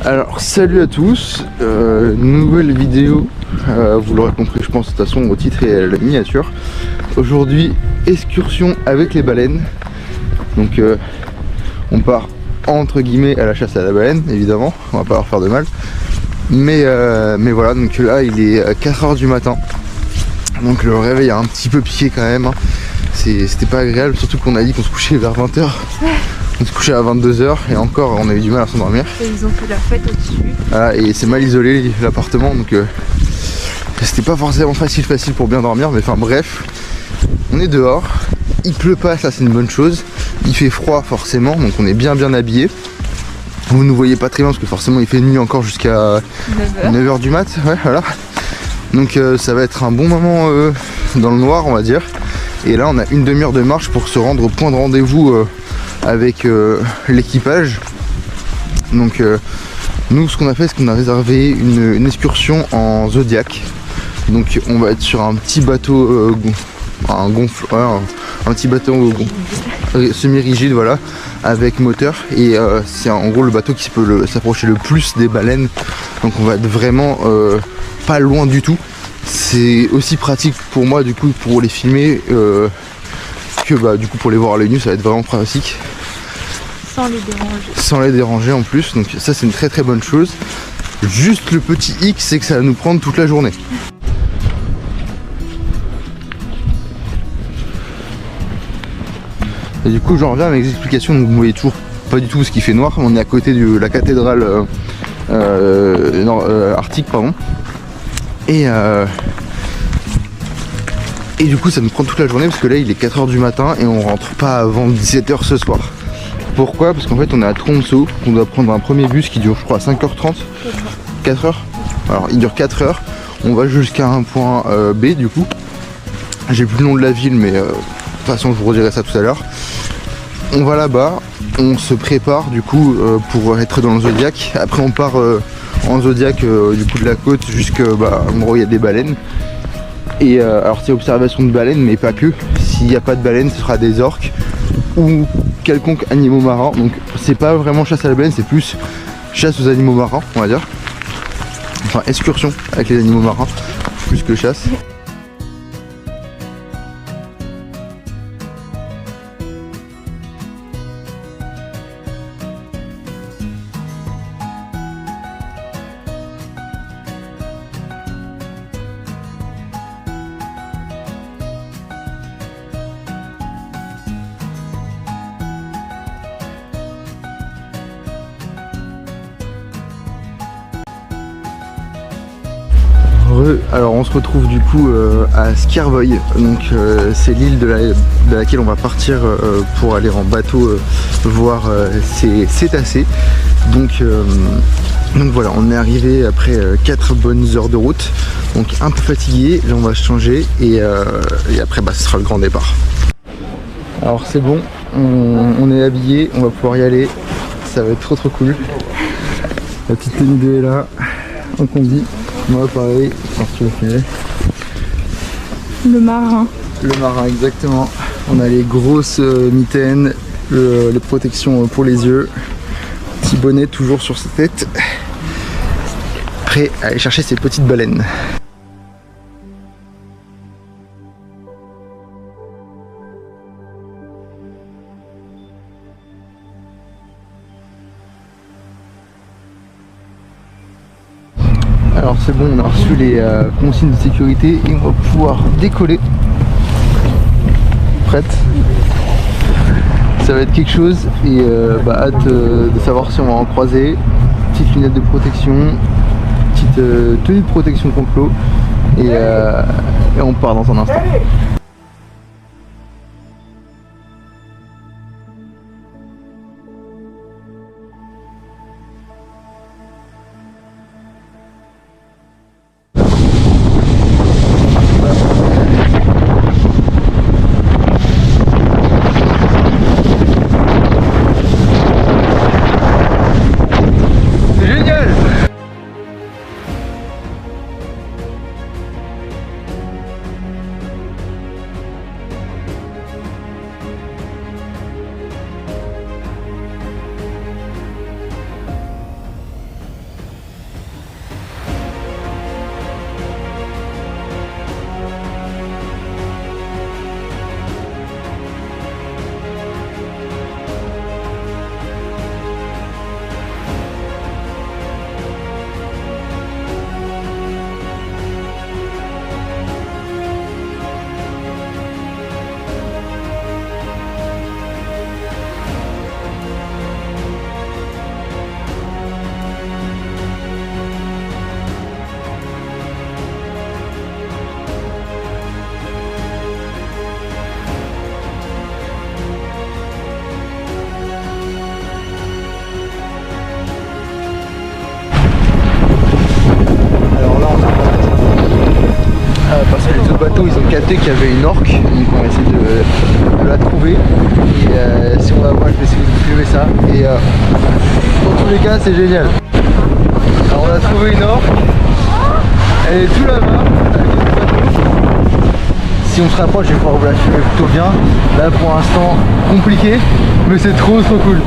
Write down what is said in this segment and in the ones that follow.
Alors salut à tous, nouvelle vidéo, vous l'aurez compris je pense de toute façon au titre et à la miniature. Aujourd'hui excursion avec les baleines, donc on part entre guillemets à la chasse à la baleine évidemment, on va pas leur faire de mal. Mais voilà, donc là il est 4h du matin, donc le réveil a un petit peu piqué quand même, hein. C'était pas agréable, surtout qu'on a dit qu'on se couchait vers 20h. On se couchait à 22h et encore on a eu du mal à s'endormir. Et ils ont fait la fête au-dessus. Voilà, et c'est mal isolé l'appartement, donc c'était pas forcément facile pour bien dormir, mais enfin bref, on est dehors, il pleut pas, ça c'est une bonne chose, il fait froid forcément, donc on est bien habillé. Vous ne voyez pas très bien parce que forcément il fait nuit encore jusqu'à 9h du mat, ouais voilà. Donc ça va être un bon moment dans le noir on va dire. Et là on a une demi-heure de marche pour se rendre au point de rendez-vous avec l'équipage. Donc nous ce qu'on a fait c'est qu'on a réservé une excursion en Zodiac. Donc on va être sur un petit bateau un petit bateau semi-rigide voilà, avec moteur, et c'est en gros le bateau qui peut s'approcher le plus des baleines. Donc on va être vraiment pas loin du tout. C'est aussi pratique pour moi du coup pour les filmer que bah du coup pour les voir à l'œil nu, ça va être vraiment pratique. Sans les déranger en plus, donc ça c'est une très bonne chose. Juste le petit hic c'est que ça va nous prendre toute la journée. Et du coup j'en reviens à mes explications, donc vous voyez toujours pas du tout parce qu'il fait noir, on est à côté de la cathédrale arctique pardon. Et du coup ça nous prend toute la journée parce que là il est 4h du matin et on rentre pas avant 17h ce soir. Pourquoi? Parce qu'en fait on est à Tromsø, on doit prendre un premier bus qui dure je crois 5h30. 4h. Alors il dure 4h, on va jusqu'à un point B du coup. J'ai plus le nom de la ville mais de toute façon je vous redirai ça tout à l'heure. On va là-bas, on se prépare du coup pour être dans le Zodiac. Après on part en Zodiac du coup de la côte jusqu'à l'endroit où il y a des baleines. Et alors c'est observation de baleines mais pas que. S'il n'y a pas de baleines ce sera des orques ou quelconque animaux marins. Donc c'est pas vraiment chasse à la baleine, c'est plus chasse aux animaux marins on va dire. Enfin excursion avec les animaux marins plus que chasse. Alors on se retrouve du coup à Skjervøy, donc c'est l'île de laquelle on va partir pour aller en bateau voir ces cétacés. Donc voilà, on est arrivé après 4 bonnes heures de route, donc un peu fatigué, là on va se changer et après ce sera le grand départ. Alors c'est bon, on est habillé, on va pouvoir y aller, ça va être trop cool. La petite tenue de est là, en combi. Moi pareil, tu le fais. Le marin. Le marin exactement. On a les grosses mitaines, les protections pour les yeux. Petit bonnet toujours sur sa tête. Prêt à aller chercher ces petites baleines. Alors c'est bon, on a reçu les consignes de sécurité et on va pouvoir décoller. Prête. Ça va être quelque chose et hâte de savoir si on va en croiser. Petite lunette de protection, petite tenue de protection contre l'eau et on part dans un instant. qu'il y avait une orque, donc on va essayer de la trouver. Et si on la voit, je vais essayer de filmer ça. Et dans tous les cas, c'est génial. Alors on a trouvé une orque. Elle est tout là-bas. Si on se rapproche, je vais pouvoir vous la filmer plutôt bien. Là pour l'instant, compliqué, mais c'est trop cool.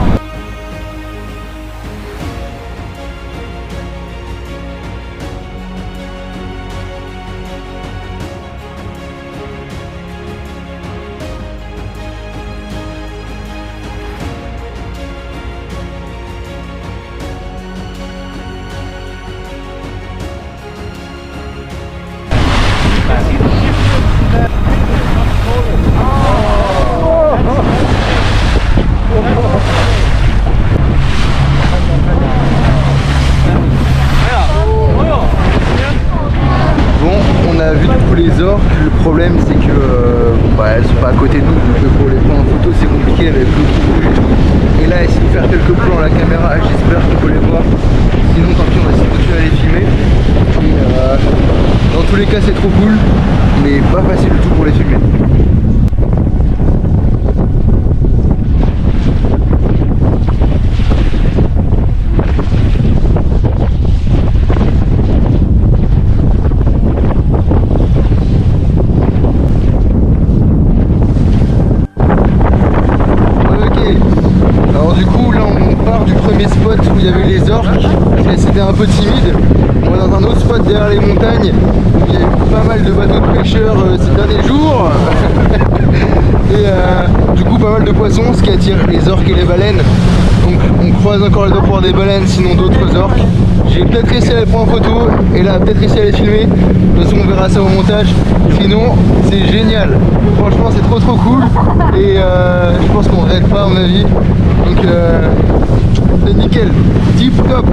Les orques, le problème c'est que elles sont pas à côté de nous, donc pour les prendre en photo c'est compliqué avec le trou et tout. Et là essayer de faire quelques plans à la caméra, j'espère qu'on peut les voir. Sinon tant pis, on va essayer de continuer à les filmer. Et, dans tous les cas c'est trop cool, mais pas facile du tout pour les filmer. Spot où il y avait les orques, c'était un peu timide. On va dans un autre spot derrière les montagnes où il y a eu pas mal de bateaux de pêcheurs ces derniers jours. Et du coup pas mal de poissons, ce qui attire les orques et les baleines. Donc on croise encore les doigts pour voir des baleines, sinon d'autres orques. J'ai peut-être réussi à les prendre en photo et là peut-être réussi à les filmer. De toute façon on verra ça au montage. Sinon c'est génial. Franchement c'est trop cool. Et je pense qu'on ne regrette pas à mon avis. Donc c'est nickel, tip top.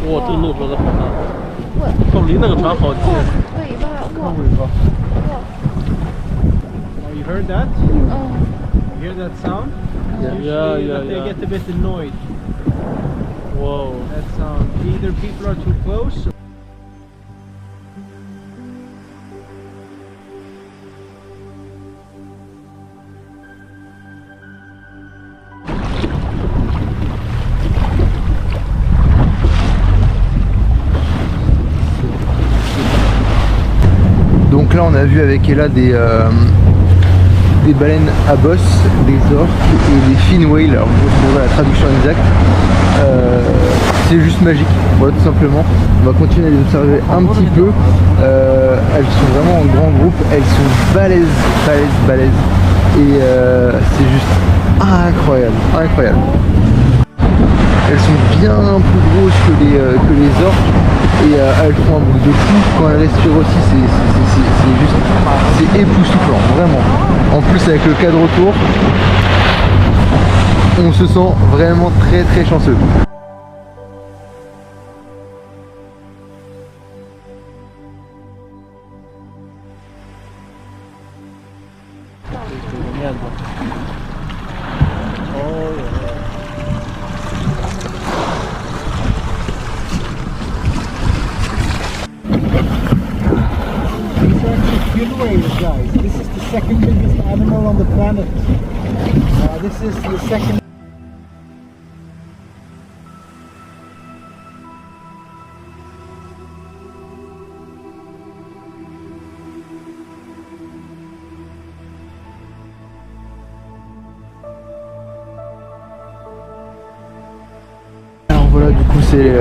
哇，这个路说的好大，靠离那个船好近。尾巴，哇，尾巴。哇， You heard that? You hear that sound? Yeah, Usually yeah, they yeah. get a bit annoyed. Whoa. That sound. Either people are too close. Donc là on a vu avec Ella des baleines à bosse, des orques et des fin whales. Alors je vous trouverai la traduction exacte. C'est juste magique, voilà tout simplement. On va continuer à les observer un petit peu. Elles sont vraiment en grand groupe, elles sont balèzes. Et c'est juste incroyable. Elles sont bien plus grosses que les orques et elles font un bruit de fou. Quand elles respirent aussi, c'est époustouflant, vraiment. En plus avec le cadre autour, on se sent vraiment très chanceux. Fin whales, guys. This is the second biggest animal on the planet. This is the second. Alors voilà, du coup c'est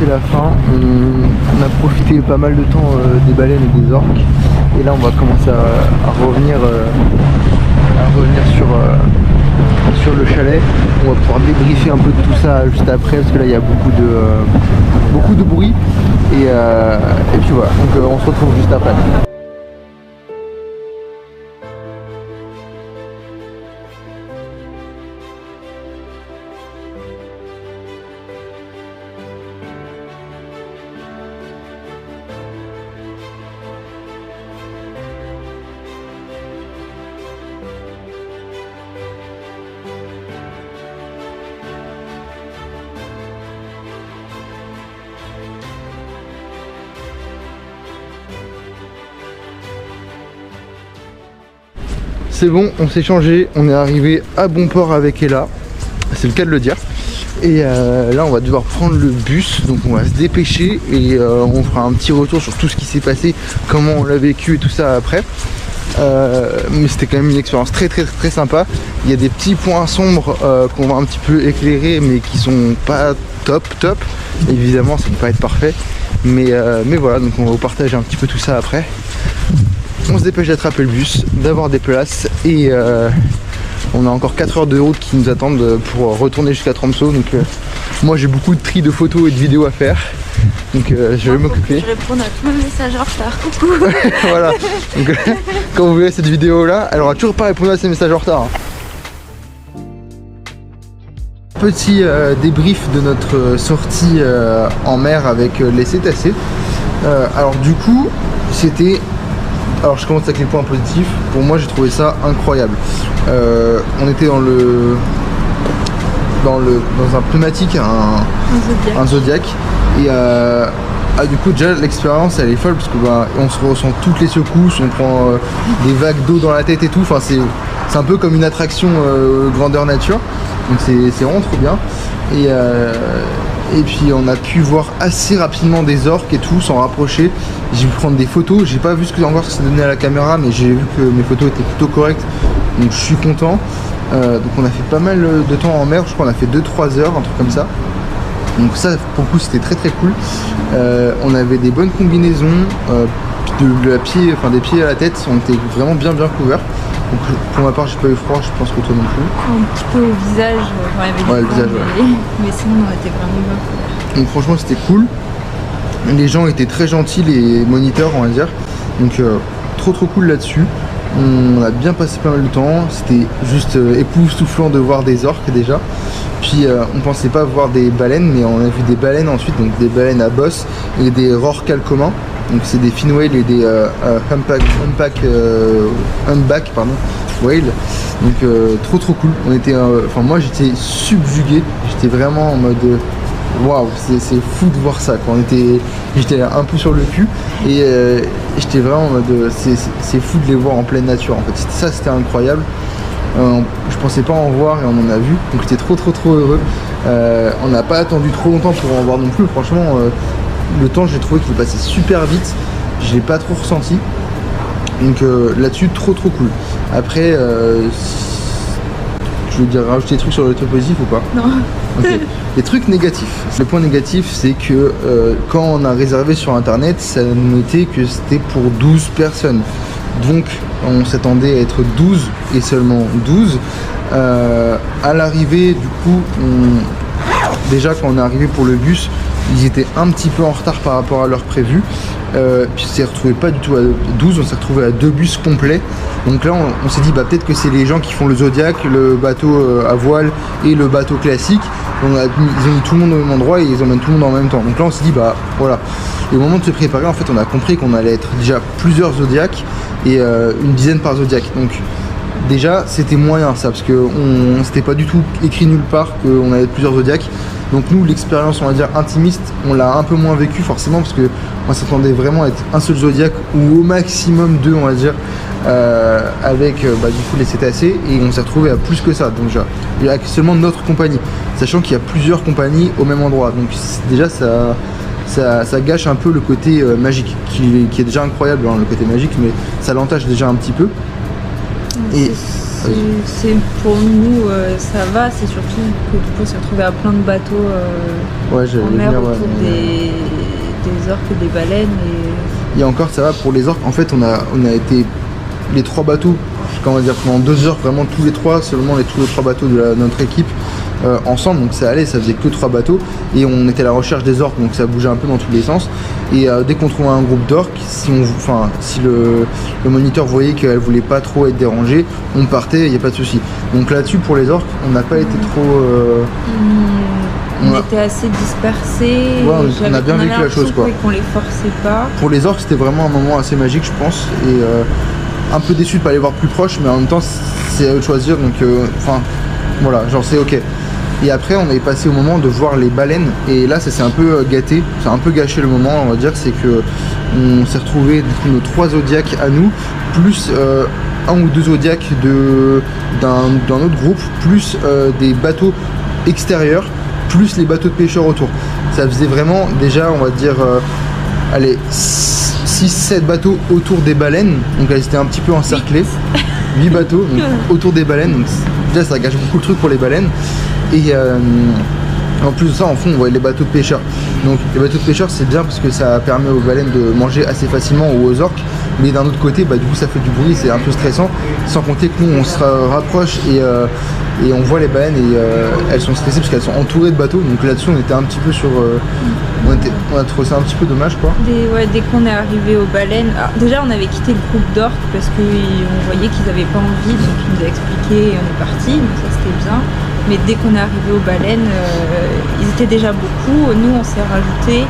la fin. On a profité pas mal de temps des baleines et des orques. Et là on va commencer à revenir, sur le chalet. On va pouvoir débriefer un peu de tout ça juste après parce que là il y a beaucoup de bruit. Et puis voilà, donc on se retrouve juste après. C'est bon, on s'est changé, on est arrivé à bon port avec Ella, c'est le cas de le dire. Et là on va devoir prendre le bus, donc on va se dépêcher et on fera un petit retour sur tout ce qui s'est passé, comment on l'a vécu et tout ça après. Mais c'était quand même une expérience très sympa. Il y a des petits points sombres qu'on va un petit peu éclairer mais qui sont pas top. Évidemment ça ne peut pas être parfait. Mais voilà, donc on va vous partager un petit peu tout ça après. On se dépêche d'attraper le bus, d'avoir des places et on a encore 4 heures de route qui nous attendent pour retourner jusqu'à Tromsø. Donc moi j'ai beaucoup de tri de photos et de vidéos à faire. Donc je vais m'occuper. Je réponds à tous mes messages en retard. Coucou. Voilà. Donc quand vous verrez cette vidéo là, elle aura toujours pas répondu à ses messages en retard. Petit débrief de notre sortie en mer avec les cétacés. Alors du coup c'était... Alors je commence avec les points positifs. Pour moi j'ai trouvé ça incroyable. On était dans un pneumatique, un Zodiac. Et du coup déjà l'expérience elle est folle parce que on se ressent toutes les secousses, on prend des vagues d'eau dans la tête et tout. Enfin c'est un peu comme une attraction grandeur nature. Donc c'est vraiment trop bien. Et puis on a pu voir assez rapidement des orques et tout, s'en rapprocher. J'ai pu prendre des photos, j'ai pas vu encore ce que ça donnait à la caméra, mais j'ai vu que mes photos étaient plutôt correctes, donc je suis content. Donc on a fait pas mal de temps en mer, je crois qu'on a fait 2-3 heures, un truc comme ça. Donc ça pour le coup c'était très cool. On avait des bonnes combinaisons, des pieds à la tête, on était vraiment bien couverts. Donc pour ma part j'ai pas eu froid, je pense que toi non plus. Un petit peu au visage, quand il y avait du vent, mais sinon on était vraiment bien couverts. Donc franchement c'était cool. Les gens étaient très gentils, les moniteurs on va dire. Donc trop cool là-dessus. On a bien passé pas mal de temps. C'était juste époustouflant de voir des orques déjà. Puis on pensait pas voir des baleines, mais on a vu des baleines ensuite, donc des baleines à bosse et des rorquals communs. Donc c'est des fin whales et des humpback whale. Donc trop cool. On était, moi j'étais subjugué, j'étais vraiment en mode waouh, c'est fou de voir ça quoi. J'étais un peu sur le cul et j'étais vraiment en mode c'est fou de les voir en pleine nature en fait. Ça c'était incroyable. Je pensais pas en voir et on en a vu, donc j'étais trop heureux. On n'a pas attendu trop longtemps pour en voir non plus. Franchement, le temps j'ai trouvé qu'il passait super vite. Je l'ai pas trop ressenti. Donc là-dessus trop cool. Après, je veux dire rajouter des trucs sur le truc positif ou pas? Non. Okay. Les trucs négatifs. Le point négatif, c'est que quand on a réservé sur internet, ça notait que c'était pour 12 personnes. Donc on s'attendait à être 12 et seulement 12. À l'arrivée, du coup, déjà quand on est arrivé pour le bus, ils étaient un petit peu en retard par rapport à l'heure prévue. Puis on s'est retrouvé pas du tout à 12, on s'est retrouvé à 2 bus complets. Donc là on s'est dit peut-être que c'est les gens qui font le Zodiac, le bateau à voile et le bateau classique. Ils ont mis tout le monde au même endroit et ils emmènent tout le monde en même temps. Donc là on s'est dit voilà. Et au moment de se préparer, en fait on a compris qu'on allait être déjà plusieurs Zodiacs et une dizaine par Zodiac. Donc déjà c'était moyen ça, parce que c'était pas du tout écrit nulle part qu'on allait être plusieurs Zodiacs. Donc nous, l'expérience, on va dire, intimiste, on l'a un peu moins vécu forcément, parce que on s'attendait vraiment à être un seul Zodiac ou au maximum 2, on va dire, avec du coup les cétacés, et on s'est retrouvé à plus que ça. Donc il y a seulement notre compagnie, sachant qu'il y a plusieurs compagnies au même endroit. Donc déjà ça gâche un peu le côté magique, qui est déjà incroyable, hein, le côté magique, mais ça l'entache déjà un petit peu. Et c'est pour nous ça va, c'est surtout que du coup on s'est retrouvé à plein de bateaux en mer autour des orques et des baleines. Et encore ça va pour les orques, en fait on a été les 3 bateaux, on va dire pendant 2 heures, vraiment tous les 3, seulement tous les 3 bateaux de notre équipe ensemble, donc ça allait, ça faisait que 3 bateaux et on était à la recherche des orques, donc ça bougeait un peu dans tous les sens. Et dès qu'on trouvait un groupe d'orques, si le moniteur voyait qu'elle voulait pas trop être dérangée, on partait, il n'y a pas de souci. Donc là-dessus pour les orques, on n'a pas été trop on était assez dispersés. Ouais, on a bien vécu la chose quoi. Qu'on les forçait pas. Pour les orques c'était vraiment un moment assez magique je pense, et un peu déçu de pas les voir plus proches, mais en même temps c'est à eux de choisir, donc voilà, genre c'est ok. Et après on est passé au moment de voir les baleines, et là ça s'est un peu gâté, ça a un peu gâché le moment, on va dire. C'est que on s'est retrouvé nos 3 Zodiacs à nous, plus 1 ou 2 Zodiacs d'un autre groupe, plus des bateaux extérieurs, plus les bateaux de pêcheurs autour. Ça faisait vraiment déjà, on va dire, 6-7 bateaux autour des baleines, donc elles étaient un petit peu encerclées. 8 bateaux donc, autour des baleines, donc déjà ça gâche beaucoup le truc pour les baleines. Et en plus de ça, en fond on voyait les bateaux de pêcheurs. Donc les bateaux de pêcheurs c'est bien parce que ça permet aux baleines de manger assez facilement, ou aux orques, mais d'un autre côté du coup ça fait du bruit, c'est un peu stressant, sans compter que nous on se rapproche et on voit les baleines et elles sont stressées parce qu'elles sont entourées de bateaux. Donc là-dessus on était un petit peu sur on a trouvé ça un petit peu dommage quoi. Dès qu'on est arrivé aux baleines, alors, déjà on avait quitté le groupe d'orques parce qu'on voyait qu'ils n'avaient pas envie, donc ils nous a expliqué et on est parti, donc ça c'était bien. Mais dès qu'on est arrivé aux baleines, ils étaient déjà beaucoup, nous on s'est rajouté.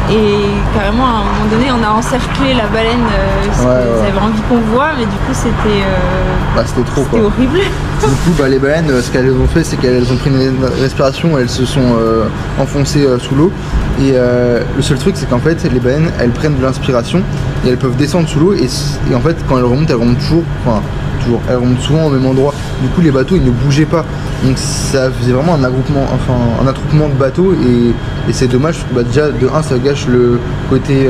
Et carrément à un moment donné on a encerclé la baleine, ils avaient envie qu'on voit, mais du coup c'était trop c'était horrible. Du coup les baleines, ce qu'elles ont fait, c'est qu'elles ont pris une respiration, elles se sont enfoncées sous l'eau. Et le seul truc c'est qu'en fait les baleines elles prennent de l'inspiration et elles peuvent descendre sous l'eau, et en fait quand elles remontent toujours, elles remontent souvent au même endroit. Du coup les bateaux ils ne bougeaient pas, donc ça faisait vraiment un attroupement de bateaux, et c'est dommage parce que déjà de 1 ça gâche le côté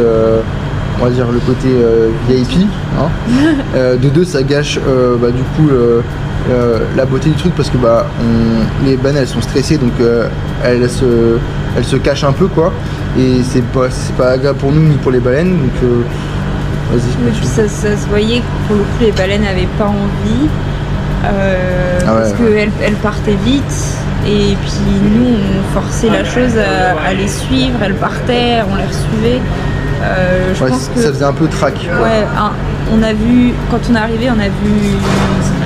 on va dire le côté VIP, hein. De 2 ça gâche du coup la beauté du truc, parce que les baleines elles sont stressées, donc elles se cachent un peu quoi, et c'est pas agréable pour nous ni pour les baleines, donc vas-y. Ça se voyait que pour le coup les baleines n'avaient pas envie, parce qu'elles partaient vite, et puis nous on forçait la chose à les suivre, elles partaient, on les suivait. Je pense que ça faisait un peu track. On a vu, quand on est arrivé, on a vu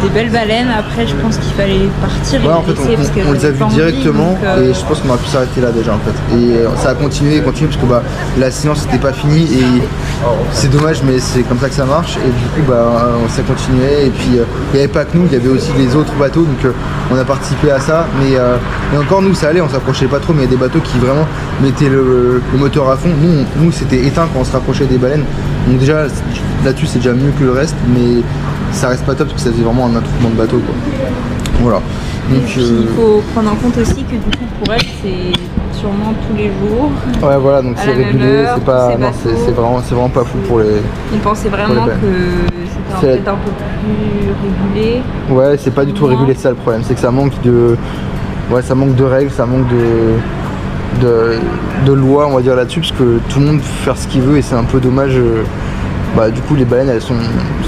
des belles baleines. Après, je pense qu'il fallait partir et Ouais, en fait, laisser parce qu'elles on les a avaient vus pas envie, directement donc, et je pense qu'on aurait pu s'arrêter là déjà en fait. Et ça a continué parce que bah, la séance n'était pas finie et c'est dommage, mais c'est comme ça que ça marche. Et du coup, bah, ça continuait. Et puis, il n'y avait pas que nous, il y avait aussi les autres bateaux, donc on a participé à ça. Mais encore, nous, ça allait, on s'approchait pas trop, mais il y a des bateaux qui vraiment mettaient le moteur à fond. Nous c'était éteint quand on se rapprochait des baleines. Donc déjà, là-dessus, c'est déjà mieux que le reste, mais ça reste pas top parce que ça faisait vraiment un attroupement de bateaux, quoi. Voilà. Et Donc, puis, il faut prendre en compte aussi que du coup, pour elle, c'est sûrement tous les jours. ouais, voilà, donc à c'est la même régulé, heure, c'est pas, tous ces non, bateaux. c'est vraiment pas fou pour les. On pensait vraiment baleines. que c'était peut-être un peu plus régulé. Ouais, c'est pas du tout Non. régulé, c'est ça le problème, c'est que ça manque de, ouais, ça manque de règles, ça manque de loi, on va dire là-dessus, parce que tout le monde peut faire ce qu'il veut et c'est un peu dommage. Bah, du coup, les baleines, elles sont,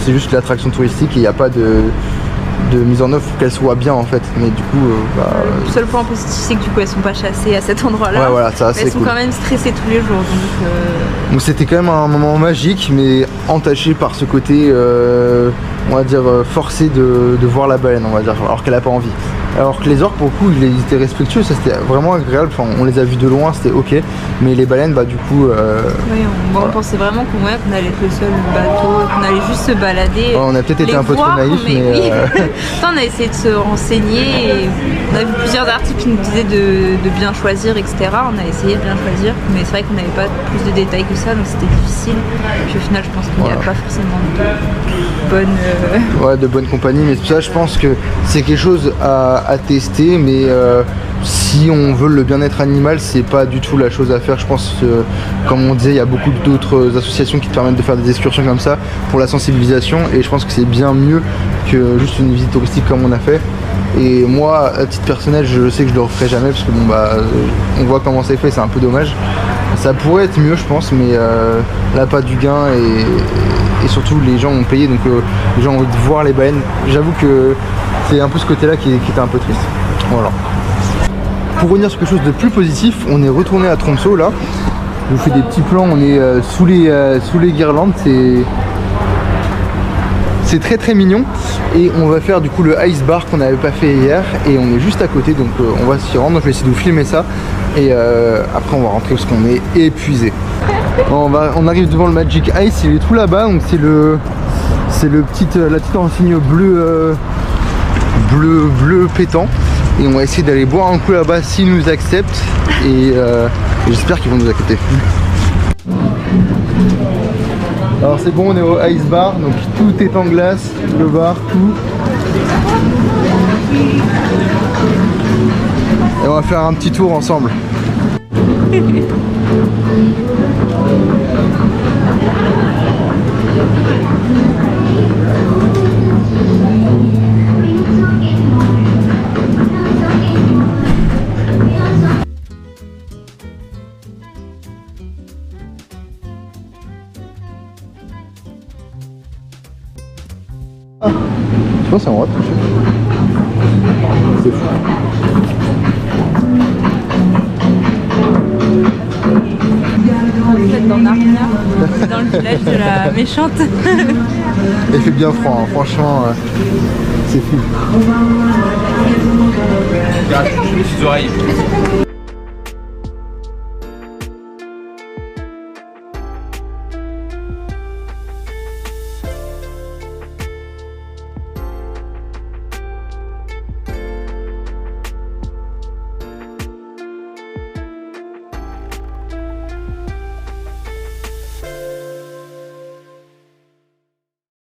c'est juste l'attraction touristique et il n'y a pas de mise en œuvre pour qu'elles soient bien en fait. Mais du coup, bah, Le seul point positif, c'est que du coup, elles sont pas chassées à cet endroit-là. ouais, voilà, ça Mais c'est elles sont cool. quand même stressées tous les jours. Donc c'était quand même un moment magique, mais entaché par ce côté, on va dire, forcé de voir la baleine, on va dire, alors qu'elle a pas envie. Alors que les orques, pour le coup, ils étaient respectueux, ça c'était vraiment agréable. Enfin, on les a vus de loin, c'était ok. Mais les baleines, bah du coup, Oui, on pensait vraiment qu'on allait être le seul bateau, qu'on allait juste se balader. ouais, on a peut-être été les un peu trop voir, naïfs, mais oui. On a essayé de se renseigner et on a vu plusieurs articles qui nous disaient de bien choisir, etc. On a essayé de bien choisir, mais c'est vrai qu'on n'avait pas plus de détails que ça, donc c'était difficile. Puis au final, je pense qu'il n'y a pas forcément de bonnes... ouais, de bonne compagnie. Mais ça, je pense que c'est quelque chose à tester, mais si on veut le bien-être animal, c'est pas du tout la chose à faire. Je pense, comme on disait, il y a beaucoup d'autres associations qui te permettent de faire des excursions comme ça pour la sensibilisation, et je pense que c'est bien mieux que juste une visite touristique comme on a fait. Et moi, à titre personnel, je sais que je le referai jamais parce que bon bah, on voit comment c'est fait, c'est un peu dommage. Ça pourrait être mieux, je pense, mais là, pas du gain et surtout les gens ont payé, donc les gens ont envie de voir les baleines. J'avoue que c'est un peu ce côté-là qui était un peu triste. Voilà. Pour revenir sur quelque chose de plus positif, on est retourné à Tromsø là. Je vous fais des petits plans, on est sous les guirlandes, c'est très très mignon. Et on va faire du coup le ice bar qu'on n'avait pas fait hier, et on est juste à côté, donc on va s'y rendre. Je vais essayer de vous filmer ça et après on va rentrer parce qu'on est épuisé. Bon, on arrive devant le Magic Ice, il est tout là-bas, donc c'est la petite enseigne bleu pétant, et on va essayer d'aller boire un coup là-bas s'ils nous acceptent, et j'espère qu'ils vont nous accepter. Alors c'est bon, on est au ice bar, donc tout est en glace, le bar, tout. Et on va faire un petit tour ensemble. Je pense que c'est en droit de toucher. C'est fou. Peut-être dans Narnia, dans le village de la méchante. Il fait bien froid, hein. Franchement, c'est fou. Regarde, je mets les oreilles.